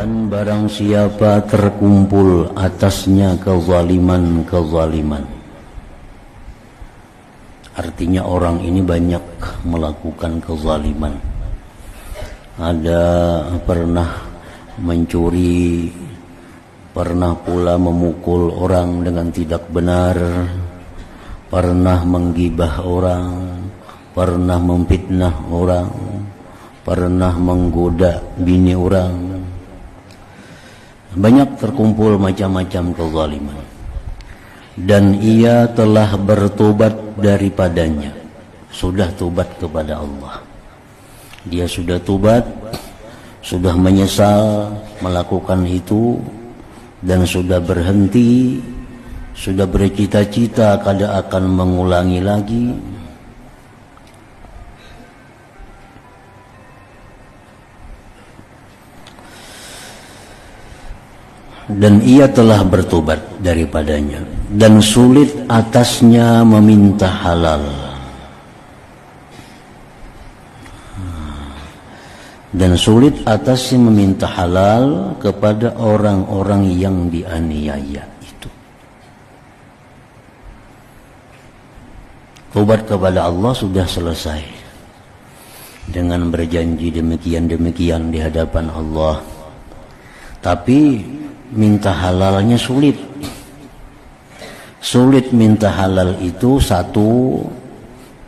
Dan barang siapa terkumpul atasnya kezaliman, artinya orang ini banyak melakukan kezaliman. Ada pernah mencuri, pernah pula memukul orang dengan tidak benar, pernah menggibah orang, pernah memfitnah orang, pernah menggoda bini orang. Banyak terkumpul macam-macam kezaliman, dan ia telah bertobat daripadanya. Sudah tobat kepada Allah. Dia sudah tobat, sudah menyesal melakukan itu, dan sudah berhenti, sudah bercita-cita kada akan mengulangi lagi. Dan ia telah bertobat daripadanya, dan sulit atasnya meminta halal. Dan sulit atasnya meminta halal kepada orang-orang yang dianiaya itu. Tobat kepada Allah sudah selesai dengan berjanji demikian-demikian di hadapan Allah, tapi minta halalnya sulit. Sulit minta halal itu, satu,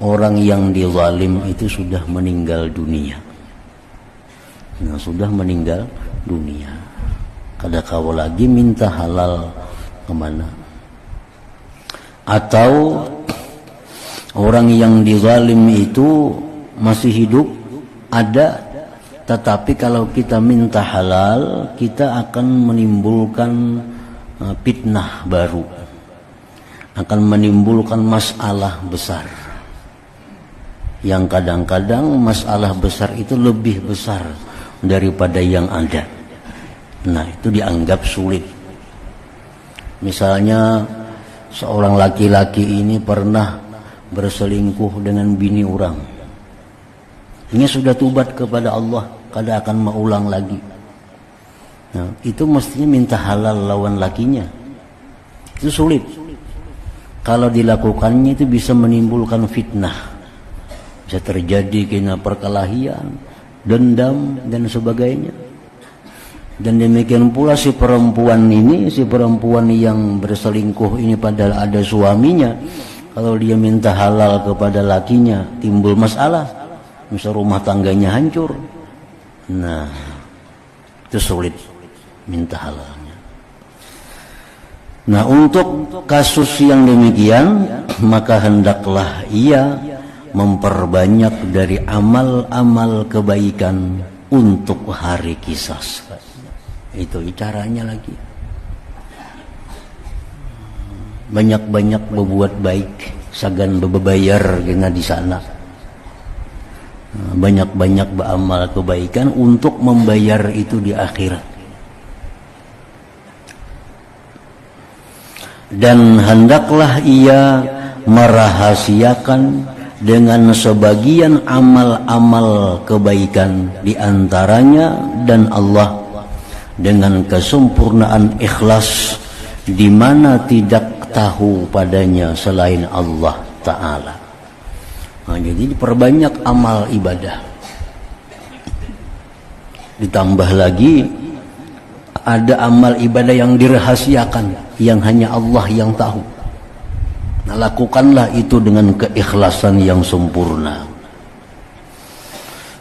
orang yang dizalim itu sudah meninggal dunia. Nah, sudah meninggal dunia. Kada kau lagi minta halal kemana? Atau orang yang dizalim itu masih hidup, ada, tetapi kalau kita minta halal, kita akan menimbulkan fitnah baru, akan menimbulkan masalah besar, yang kadang-kadang masalah besar itu lebih besar daripada yang ada. Nah, itu dianggap sulit. Misalnya seorang laki-laki ini pernah berselingkuh dengan bini orang. Ini sudah tobat kepada Allah, kada akan mengulang lagi. Nah, itu mestinya minta halal lawan lakinya. Itu sulit. Kalau dilakukannya itu bisa menimbulkan fitnah. Bisa terjadi kena perkelahian, dendam, dan sebagainya. Dan demikian pula si perempuan yang berselingkuh ini padahal ada suaminya, kalau dia minta halal kepada lakinya, timbul masalah. Misal rumah tangganya hancur. Nah, itu sulit minta halalnya. Nah, untuk kasus yang demikian, maka hendaklah ia memperbanyak dari amal-amal kebaikan untuk hari qisas. Itu caranya lagi. Banyak-banyak berbuat baik, sagan bebayar kena di sana. Banyak-banyak beramal kebaikan untuk membayar itu di akhirat. Dan hendaklah ia merahasiakan dengan sebagian amal-amal kebaikan di antaranya dan Allah dengan kesempurnaan ikhlas, di mana tidak tahu padanya selain Allah Ta'ala. Nah, jadi diperbanyak amal ibadah. Ditambah lagi ada amal ibadah yang dirahasiakan, yang hanya Allah yang tahu. Nah, lakukanlah itu dengan keikhlasan yang sempurna.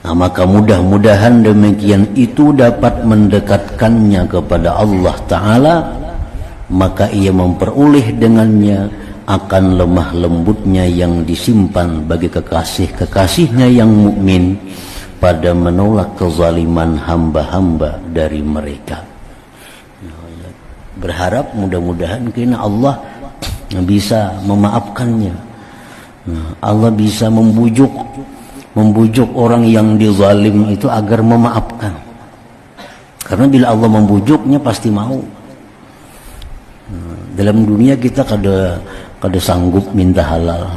Nah, maka mudah-mudahan demikian itu dapat mendekatkannya kepada Allah Ta'ala, maka ia memperoleh dengannya akan lemah lembutnya yang disimpan bagi kekasih-kekasihnya yang mukmin pada menolak kezaliman hamba-hamba dari mereka. Berharap mudah-mudahan kena Allah bisa memaafkannya. Allah bisa membujuk orang yang dizalim itu agar memaafkan. Karena bila Allah membujuknya pasti mau. Dalam dunia kita kada sanggup minta halal.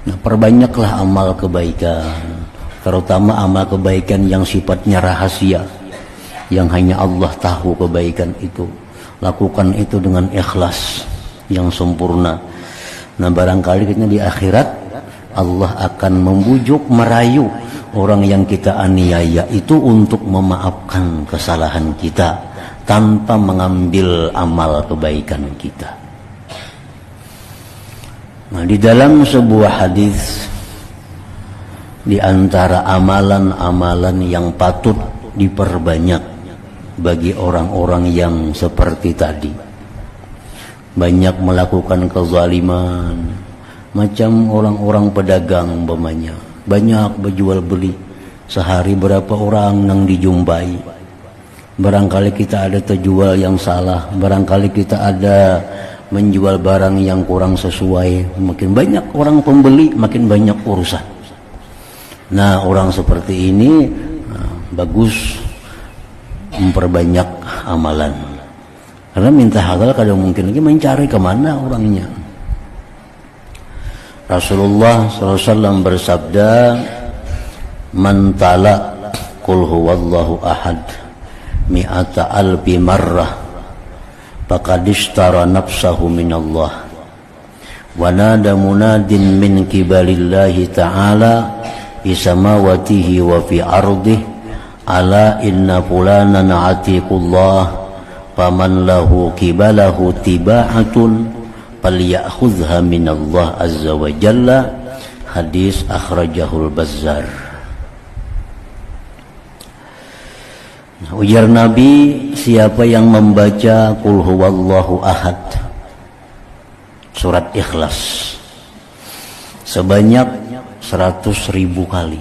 Nah, perbanyaklah amal kebaikan, terutama amal kebaikan yang sifatnya rahasia, yang hanya Allah tahu kebaikan itu. Lakukan itu dengan ikhlas yang sempurna. Nah, barangkali kita di akhirat Allah akan membujuk, merayu orang yang kita aniaya itu untuk memaafkan kesalahan kita tanpa mengambil amal kebaikan kita. Nah, di dalam sebuah hadis, di antara amalan-amalan yang patut diperbanyak bagi orang-orang yang seperti tadi, banyak melakukan kezaliman, macam orang-orang pedagang umpamanya, banyak berjual beli, sehari berapa orang nang dijumpai. Barangkali kita ada terjual yang salah, barangkali kita ada menjual barang yang kurang sesuai, makin banyak orang pembeli, makin banyak urusan. Nah, orang seperti ini bagus memperbanyak amalan, karena minta halal kadang mungkin lagi mencari kemana orangnya. Rasulullah SAW bersabda, "Man tala qul huwallahu ahad mi'ata alfi marrah faqad ishtara nafsahu minallah wa nada munadin min kibalillahi ta'ala fi samawatihi wa fi ardihi ala inna fulanan atiqullah faman lahu kibalahu tiba'atun falyakhudhha minallah azza wa jalla." Hadis akhrajahul Bazzar. Ujar Nabi, siapa yang membaca Qul huwallahu ahad, surat Ikhlas, sebanyak 100.000 kali,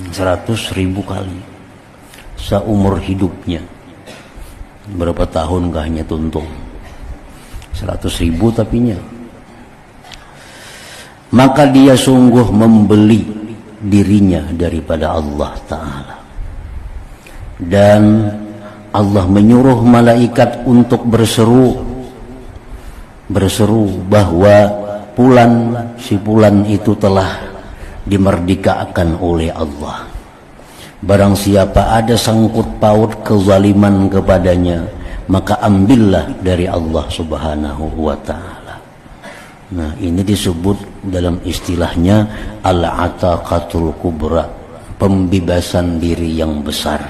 100.000 kali seumur hidupnya. Berapa tahun hanya tuntung 100.000 tapinya, maka dia sungguh membeli dirinya daripada Allah Ta'ala. Dan Allah menyuruh malaikat untuk berseru bahwa si Fulan itu telah dimerdekakan oleh Allah. Barang siapa ada sangkut paut kezaliman kepadanya, maka ambillah dari Allah Subhanahu wa Ta'ala. Nah, ini disebut dalam istilahnya al-ataqatul kubra, pembebasan diri yang besar.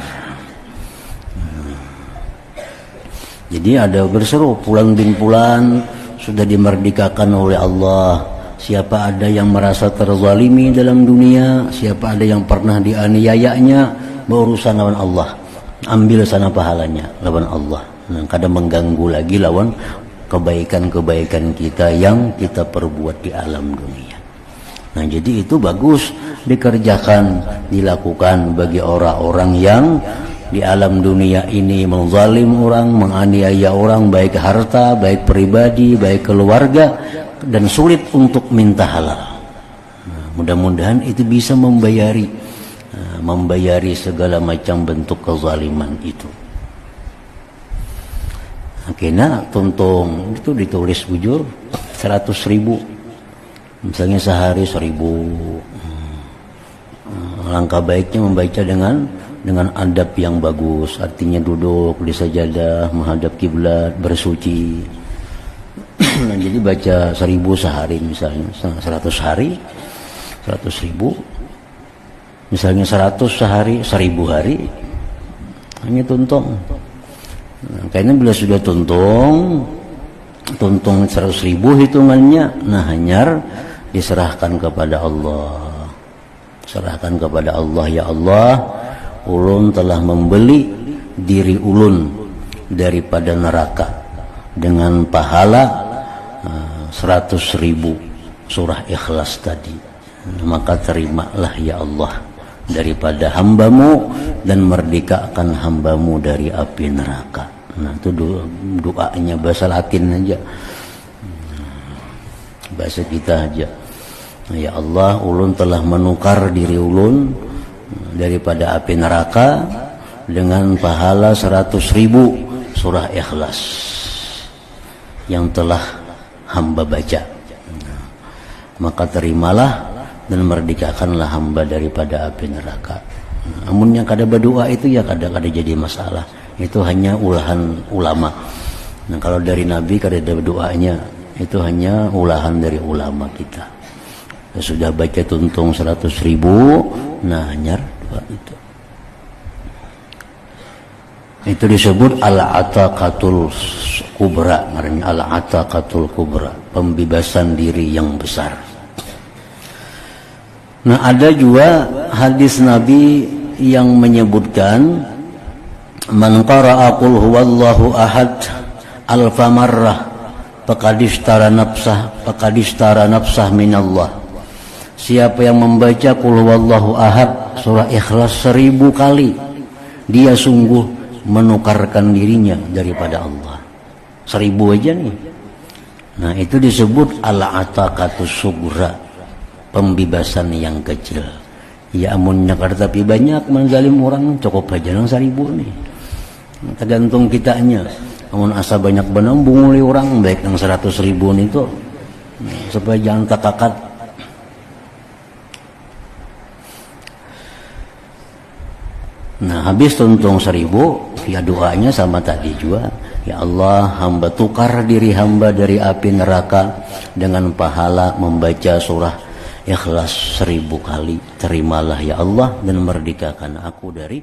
Jadi ada berseru, Fulan bin Fulan sudah dimerdekakan oleh Allah. Siapa ada yang merasa terzalimi dalam dunia, siapa ada yang pernah dianiayanya, berurusan lawan Allah, ambil sana pahalanya lawan Allah. Nah, kadang mengganggu lagi lawan kebaikan-kebaikan kita yang kita perbuat di alam dunia. Nah, jadi itu bagus dikerjakan, dilakukan bagi orang-orang yang di alam dunia ini menzalim orang, menganiaya orang, baik harta, baik pribadi, baik keluarga, dan sulit untuk minta halal. Nah, mudah-mudahan itu bisa membayari segala macam bentuk kezaliman itu. Akhirnya tuntung itu ditulis bujur 100.000, misalnya sehari 1.000. Langkah baiknya membaca dengan adab yang bagus, artinya duduk di sajadah menghadap kiblat, bersuci. Nah, jadi baca 1.000 sehari, misalnya 100 hari 100.000, misalnya 100 sehari 1.000 hari, hanya tuntung. Nah, kayaknya bila sudah tuntung 100.000 hitungannya, nah hanyar diserahkan kepada Allah. Serahkan kepada Allah, ya Allah, ulun telah membeli diri ulun daripada neraka dengan pahala 100.000 surah Ikhlas tadi. Maka terimalah ya Allah daripada hambamu dan merdekakan hambamu dari api neraka. Nah, itu doanya bahasa Latin aja, bahasa kita aja. Ya Allah, ulun telah menukar diri ulun daripada api neraka dengan pahala 100.000 surah Ikhlas yang telah hamba baca. Maka terimalah dan merdekakanlah hamba daripada api neraka. Amun yang kada berdoa itu ya kada jadi masalah. Itu hanya ulahan ulama. Nah kalau dari Nabi kada ada berdoanya, itu hanya ulahan dari ulama kita. Sudah baca tuntung 100.000, nah nyar itu. Itu disebut al-ataqatul kubra, namanya al-ataqatul kubra, pembebasan diri yang besar. Nah ada juga hadis Nabi yang menyebutkan man qara'a qul huwallahu ahad alfa marrah faqadishtara nafsah minallah. Siapa yang membaca qul huwallahu ahad surah Ikhlas 1000 kali, dia sungguh menukarkan dirinya daripada Allah. 1000 aja nih. Nah itu disebut al-ataqatus sughra, pembebasan yang kecil. Ya amun nyakar tapi banyak menzalim orang, cukup aja nang 1000 nih. Tergantung kitanya. Amun asa banyak benang bunguli orang, baik nang 100.000 itu supaya jangan katakat. Nah habis tuntung 1000, ya doanya sama tadi juga. Ya Allah, hamba tukar diri hamba dari api neraka dengan pahala membaca surah Ikhlas 1000 kali. Terimalah ya Allah dan merdekakan aku dari